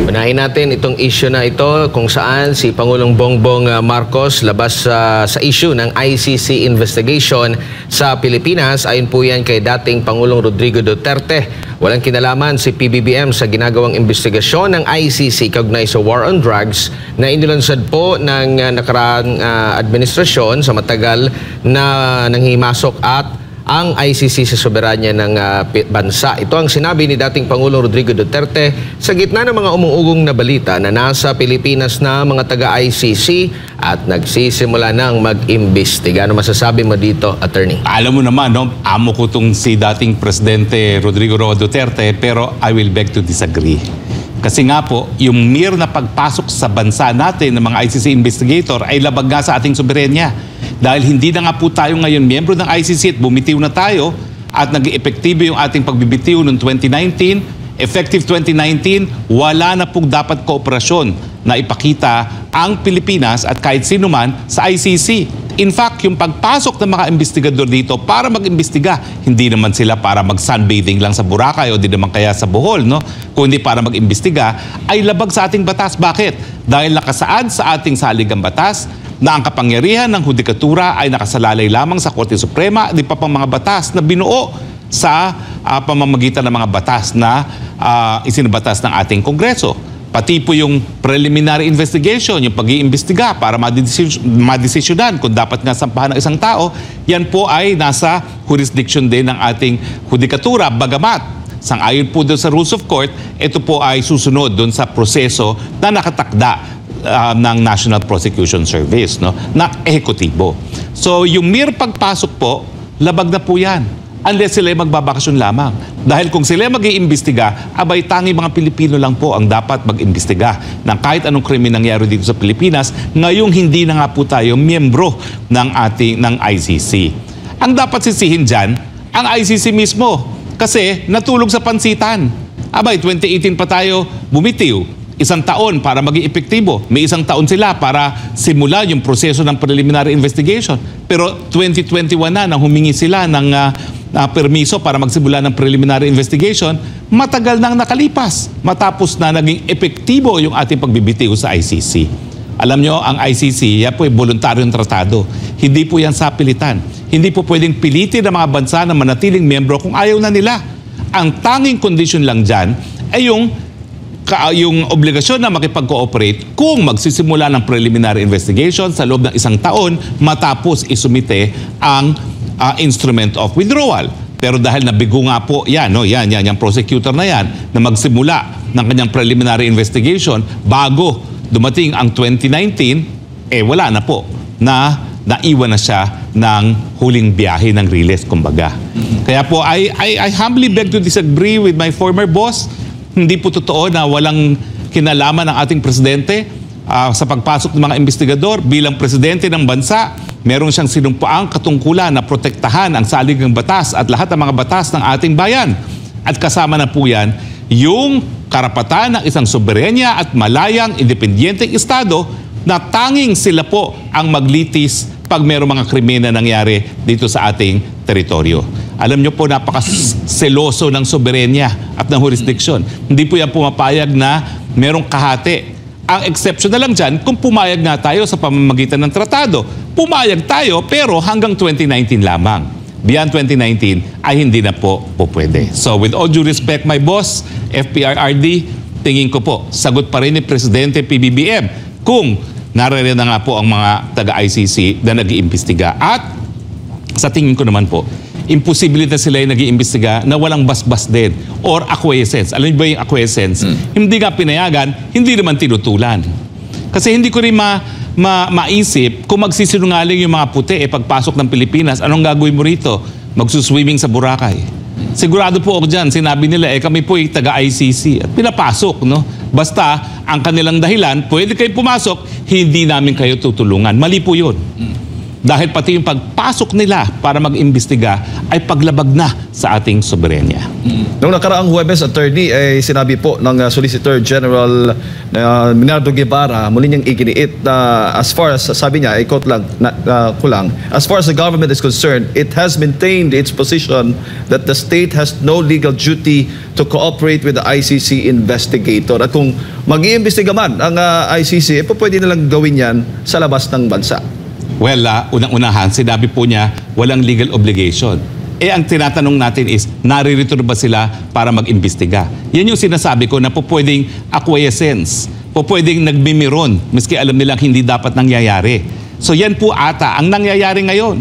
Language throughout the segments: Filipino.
Unahin natin itong issue na ito kung saan si Pangulong Bongbong Marcos labas sa issue ng ICC investigation sa Pilipinas. Ayon po yan kay dating Pangulong Rodrigo Duterte. Walang kinalaman si PBBM sa ginagawang investigasyon ng ICC kaugnay sa war on drugs na inilunsad po ng nakaraang administrasyon sa matagal na nanghimasok at ang ICC sa soberanya ng bansa. Ito ang sinabi ni dating Pangulong Rodrigo Duterte sa gitna ng mga umuugong na balita na nasa Pilipinas na mga taga-ICC at nagsisimula ng mag-imbestiga. Ano masasabi mo dito, Attorney? Alam mo naman, no? Amo ko itong si dating Presidente Rodrigo Roa Duterte, pero I will beg to disagree. Kasi nga po, yung mere na pagpasok sa bansa natin ng mga ICC investigator ay labag nga sa ating soberenya. Dahil hindi na nga po tayo ngayon miyembro ng ICC at bumitiw na tayo at nag-epektibo yung ating pagbibitiw noong 2019, effective 2019, wala na pong dapat kooperasyon na ipakita ang Pilipinas at kahit sino man sa ICC. In fact, yung pagpasok ng mga investigador dito para mag-imbestiga, hindi naman sila para mag-sunbathing lang sa Boracay o di naman kaya sa Bohol, no? Kundi para mag-imbestiga, ay labag sa ating batas. Bakit? Dahil nakasaad sa ating saligang batas na ang kapangyarihan ng hudikatura ay nakasalalay lamang sa Korte Suprema, di pa pang mga batas na binuo sa pamamagitan ng mga batas na isinabatas ng ating Kongreso. Pati po yung preliminary investigation, yung pag-iimbestiga para madesisyonan kung dapat nga sampahan ng isang tao, yan po ay nasa jurisdiction din ng ating hudikatura. Bagamat, sang-ayon po doon sa rules of court, ito po ay susunod doon sa proseso na nakatakda ng National Prosecution Service, no, na ehekutibo. So, yung mere pagpasok po, labag na po yan. Unless sila magbabakasyon lamang. Dahil kung sila mag-iimbestiga, abay tangi mga Pilipino lang po ang dapat mag-imbestiga ng kahit anong krimen nangyari dito sa Pilipinas, ngayong hindi na nga po tayo miyembro ng ICC. Ang dapat sisihin dyan, ang ICC mismo. Kasi natulog sa pansitan. Abay, 2018 pa tayo bumitiw. Isang taon para maging epektibo. May isang taon sila para simula yung proseso ng preliminary investigation. Pero 2021 na nang humingi sila ng permiso para magsimula ng preliminary investigation, matagal nang nakalipas matapos na naging epektibo yung ating pagbibitiw sa ICC. Alam nyo, ang ICC, yan po ay voluntaryong tratado. Hindi po yan sapilitan. Hindi po pwedeng pilitin ng mga bansa na manatiling miyembro kung ayaw na nila. Ang tanging condition lang dyan ay yung obligasyon na makipag-cooperate kung magsisimula ng preliminary investigation sa loob ng isang taon matapos isumite ang instrument of withdrawal. Pero dahil nabigo nga po yan, no, yung prosecutor na yan, na magsimula ng kanyang preliminary investigation bago dumating ang 2019, wala na po na naiwan na siya ng huling biyahe ng release, kumbaga. Kaya po, I humbly beg to disagree with my former boss. Hindi po totoo na walang kinalaman ng ating presidente sa pagpasok ng mga investigador. Bilang presidente ng bansa, meron siyang sinumpaang katungkulan na protektahan ang saligang batas at lahat ng mga batas ng ating bayan. At kasama na po yan, yung karapatan ng isang soberenya at malayang independyenteng estado na tanging sila po ang maglitis pag mayroong mga krimen na nangyari dito sa ating teritoryo. Alam nyo po, napakaseloso ng soberenya at ng jurisdiction. Hindi po yan pumapayag na merong kahati. Ang exception na lang dyan, kung pumayag nga tayo sa pamamagitan ng tratado. Pumayag tayo, pero hanggang 2019 lamang. Beyond 2019, ay hindi na po pwede. So with all due respect, my boss, FPRRD, tingin ko po, sagot pa rin ni Presidente PBBM kung naririyan na nga po ang mga taga-ICC na nag-iimbestiga. At sa tingin ko naman po, imposible na sila yung nag-iimbestiga na walang basbas din or acquiescence. Alam niyo ba yung acquiescence? Hindi nga pinayagan, hindi naman tinutulan. Kasi hindi ko rin maisip kung magsisinungaling yung mga puti pagpasok ng Pilipinas, anong gagawin mo rito? Magsuswimming sa Boracay. Sigurado po ako dyan, sinabi nila, kami po yung taga-ICC. At pinapasok, no? Basta, ang kanilang dahilan, pwede kayo pumasok, hindi namin kayo tutulungan. Mali po yun. Dahil pati yung pagpasok nila para mag-imbestiga ay paglabag na sa ating soberenya. Noong nakaraang Huwebes, attorney, ay sinabi po ng Solicitor General Minardo Guevara, muli niyang iginiit na as far as, sabi niya, i-quote lang, kulang, as far as the government is concerned, it has maintained its position that the state has no legal duty to cooperate with the ICC investigator. At kung mag-iimbestiga man ang ICC, pwede nilang gawin yan sa labas ng bansa. Well, unang-unahan, sinabi po niya, walang legal obligation. Ang tinatanong natin is, naririto ba sila para mag-imbestiga? Yan yung sinasabi ko na po pwedeng acquiescence, po pwedeng nagmimiron, miski alam nilang hindi dapat nangyayari. So yan po ata ang nangyayari ngayon.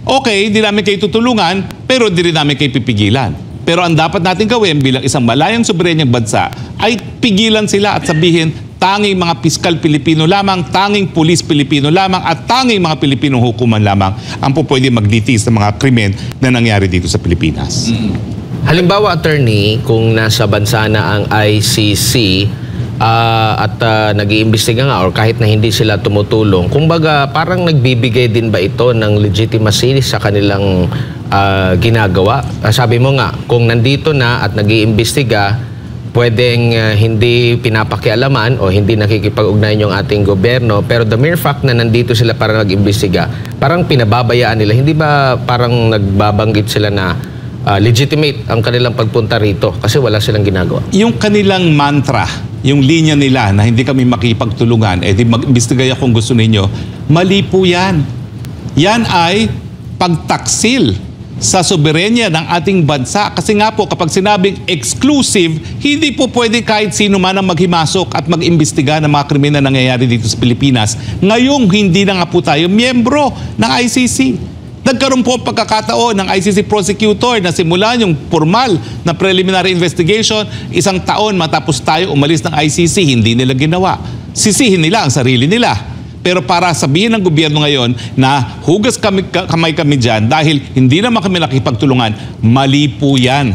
Okay, hindi namin kayo tutulungan, pero hindi rin namin kayo pipigilan. Pero ang dapat natin gawin bilang isang malayang soberenyang bansa ay pigilan sila at sabihin, tanging mga piskal Pilipino lamang, tanging pulis Pilipino lamang, at tanging mga Pilipinong hukuman lamang ang po pwede magditis sa mga krimen na nangyari dito sa Pilipinas. Halimbawa, attorney, kung nasa bansa na ang ICC at nag-iimbestiga nga or kahit na hindi sila tumutulong, kumbaga parang nagbibigay din ba ito ng legitimacy sa kanilang ginagawa? Sabi mo nga, kung nandito na at nag-iimbestiga, pwedeng hindi pinapakialaman o hindi nakikipag-ugnayan yung ating gobyerno, pero the mere fact na nandito sila para nag-imbestiga, parang pinababayaan nila. Hindi ba parang nagbabanggit sila na legitimate ang kanilang pagpunta rito kasi wala silang ginagawa? Yung kanilang mantra, yung linya nila na hindi kami makipagtulungan, di mag-imbestigaya kung gusto ninyo, mali po yan. Yan ay pagtaksil sa soberenya ng ating bansa. Kasi nga po, kapag sinabing exclusive, hindi po pwede kahit sino man ang maghimasok at mag-imbestiga ng mga krimen na nangyayari dito sa Pilipinas. Ngayong hindi na nga po tayo miyembro ng ICC. Nagkaroon po pagkakataon ng ICC prosecutor na simulan yung formal na preliminary investigation, 1 taon matapos tayo umalis ng ICC, hindi nila ginawa. Sisihin nila ang sarili nila. Pero para sabihin ng gobyerno ngayon na hugas kamay kami dyan dahil hindi naman kami nakipagtulungan, mali po yan.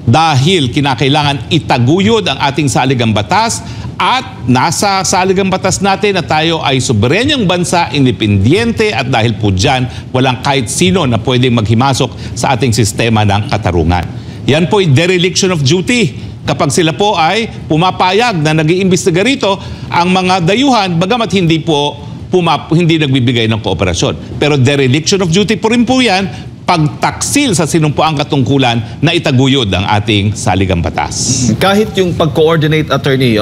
Dahil kinakailangan itaguyod ang ating saligang batas at nasa saligang batas natin na tayo ay soberenyang bansa, independyente, at dahil po dyan, walang kahit sino na pwedeng maghimasok sa ating sistema ng katarungan. Yan po ay dereliction of duty. Kapag sila po ay pumapayag na nag-iimbestiga rito, ang mga dayuhan, bagamat hindi nagbibigay ng kooperasyon. Pero dereliction of duty po rin po yan, pagtaksil sa sinumpuang katungkulan na itaguyod ang ating saligang batas. Kahit yung pag-coordinate, attorney,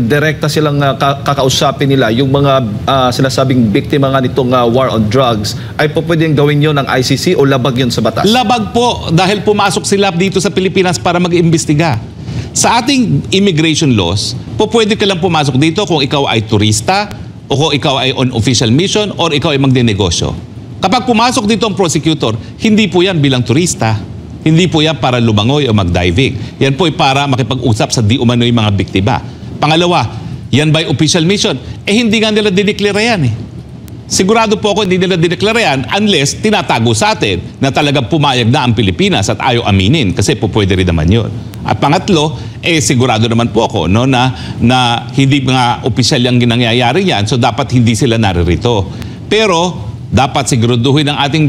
direkta silang kakausapin nila, yung mga sinasabing biktima nga nitong war on drugs, ay po pwedeng gawin yun ng ICC o labag yun sa batas? Labag po, dahil pumasok sila dito sa Pilipinas para mag-imbestiga. Sa ating immigration laws, po pwede ka lang pumasok dito kung ikaw ay turista o kung ikaw ay on official mission or ikaw ay magdinegosyo. Kapag pumasok dito ang prosecutor, hindi po yan bilang turista. Hindi po yan para lumangoy o mag-diving. Yan po ay para makipag-usap sa di umano'y mga biktima. Pangalawa, yan by official mission. Hindi nga nila dineklara yan eh. Sigurado po ako hindi nila dineklara yan unless tinatago sa atin na talagang pumayag na ang Pilipinas at ayaw aminin kasi po pwede rin naman yun. At pangatlo, sigurado naman po ako no, na hindi mga opisyal yung nangyayari yan, so dapat hindi sila naririto. Pero dapat siguraduhin ng ating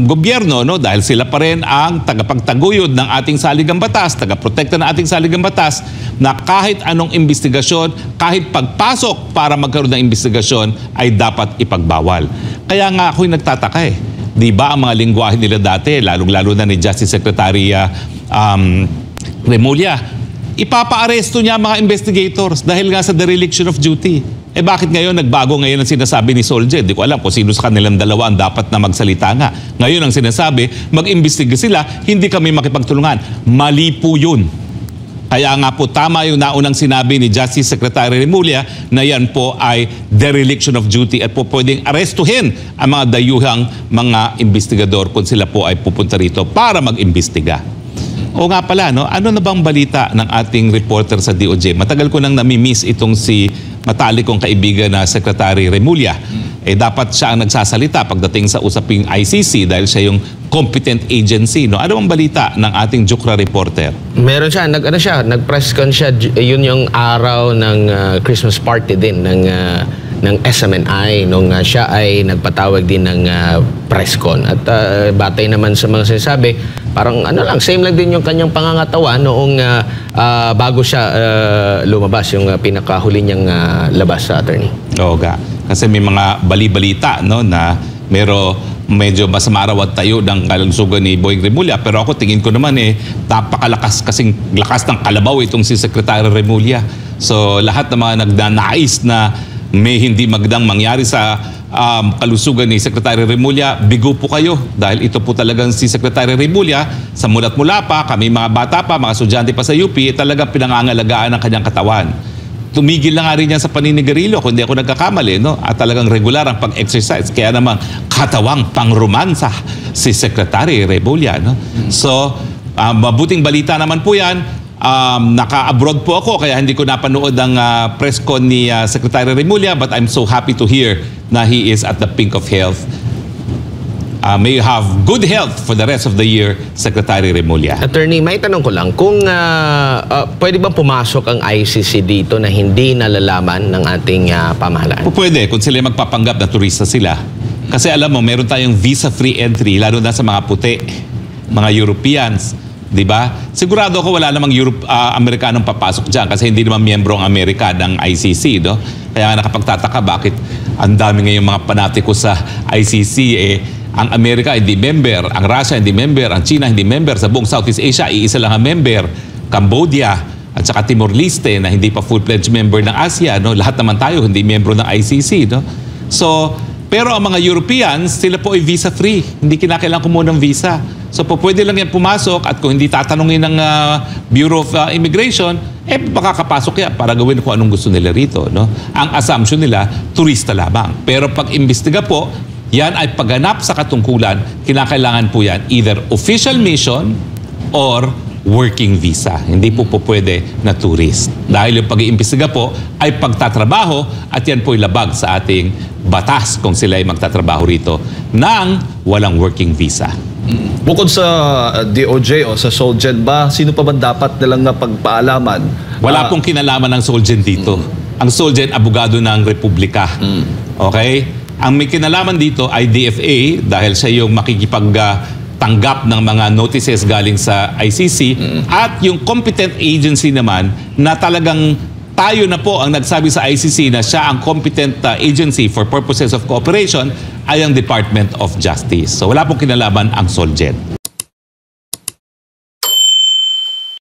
gobyerno no, dahil sila pa rin ang tagapagtaguyod ng ating saligang batas, tagaprotekta ng ating saligang batas, na kahit anong investigasyon, kahit pagpasok para magkaroon ng investigasyon ay dapat ipagbawal. Kaya nga ako'y nagtataka eh. Di ba ang mga lingwahe nila dati, lalong-lalo na ni Justice Secretary Remulla, ipapa-aresto niya mga investigators dahil nga sa dereliction of duty. Bakit ngayon nagbago ngayon ang sinasabi ni Solje? Di ko alam kung sino sa kanilang dalawa ang dapat na magsalita nga. Ngayon ang sinasabi, mag-imbestiga sila, hindi kami makipagtulungan. Mali po yun. Kaya nga po tama yung naunang sinabi ni Justice Secretary Remulla na yan po ay dereliction of duty at po pwedeng arestuhin ang mga dayuhang mga investigador kung sila po ay pupunta rito para mag-imbestiga. O nga pala, no? Ano na bang balita ng ating reporter sa DOJ? Matagal ko nang nami-miss itong si matalik kong kaibigan na Secretary Remulla. Dapat siya ang nagsasalita pagdating sa usaping ICC dahil siya yung competent agency. No? Ano bang balita ng ating Jukra reporter? Meron siya, nag-press con siya, yun yung araw ng Christmas party din ng SMNI nung siya ay nagpatawag din ng press con. At batay naman sa mga sinasabi, parang same lang din yung kanyang pangangatawan noong bago siya lumabas, yung pinakahuli niyang labas sa attorney. Oo ga. Kasi may mga bali-balita no, na medyo masama raw at tayo ng kalusugan ni Boying Remulla. Pero ako tingin ko naman napakalakas kasing lakas ng kalabaw itong si Secretary Remulla. So lahat ng mga nagnanais na may hindi magdang mangyari sa kalusugan ni Secretary Remulla, bigo po kayo. Dahil ito po talagang si Secretary Remulla, sa mulat mula pa, kami mga bata pa, mga estudyante pa sa UP, talagang pinangangalagaan ng kanyang katawan. Tumigil na nga rin yan sa paninigarilyo kung hindi ako nagkakamali, no? At talagang regular ang pag-exercise. Kaya naman katawang pangromansa si Secretary Remulla, no? So, mabuting balita naman po yan. Naka-abroad po ako kaya hindi ko napanood ang press con ni Secretary Remulla, but I'm so happy to hear na he is at the pink of health. May you have good health for the rest of the year, Secretary Remulla. Attorney, may tanong ko lang, kung pwede bang pumasok ang ICC dito na hindi nalalaman ng ating pamahalaan? Pwede, kung sila magpapanggap na turista sila. Kasi alam mo, meron tayong visa-free entry, lalo na sa mga puti, mga Europeans. Diba? Sigurado ako wala namang Amerikanong papasok dyan kasi hindi naman miyembro ang Amerika ng ICC. No? Kaya nakapagtataka bakit ang dami ngayong mga panatiko sa ICC ang Amerika hindi member, ang Russia hindi member, ang China hindi member, sa buong Southeast Asia iisa lang ang member, Cambodia at saka Timor-Leste na hindi pa full-fledged member ng ASEAN. No? Lahat naman tayo hindi miyembro ng ICC. No? So, pero ang mga Europeans, sila po ay visa-free. Hindi kinakailangan kumuha ng visa. So pwede lang yan pumasok at kung hindi tatanungin ng Bureau of Immigration, makakapasok yan para gawin kung anong gusto nila rito. No? Ang assumption nila, turista lamang. Pero pag imbestiga po, yan ay pagganap sa katungkulan, kinakailangan po yan either official mission or working visa. Hindi po pwede na tourist. Dahil yung pag-iimbestiga po ay pagtatrabaho at yan po ay labag sa ating batas kung sila ay magtatrabaho rito nang walang working visa. Bukod sa DOJ o sa SOLGEN ba, sino pa man dapat nilang pagpaalaman? Wala pong kinalaman ng SOLGEN dito. Ang SOLGEN, abogado ng Republika. Okay? Ang may kinalaman dito ay DFA dahil siya yung makikipagtanggap ng mga notices galing sa ICC at yung competent agency naman na talagang tayo na po ang nagsabi sa ICC na siya ang competent agency for purposes of cooperation ay ang Department of Justice. So wala pong kinalaman ang SOLGEN.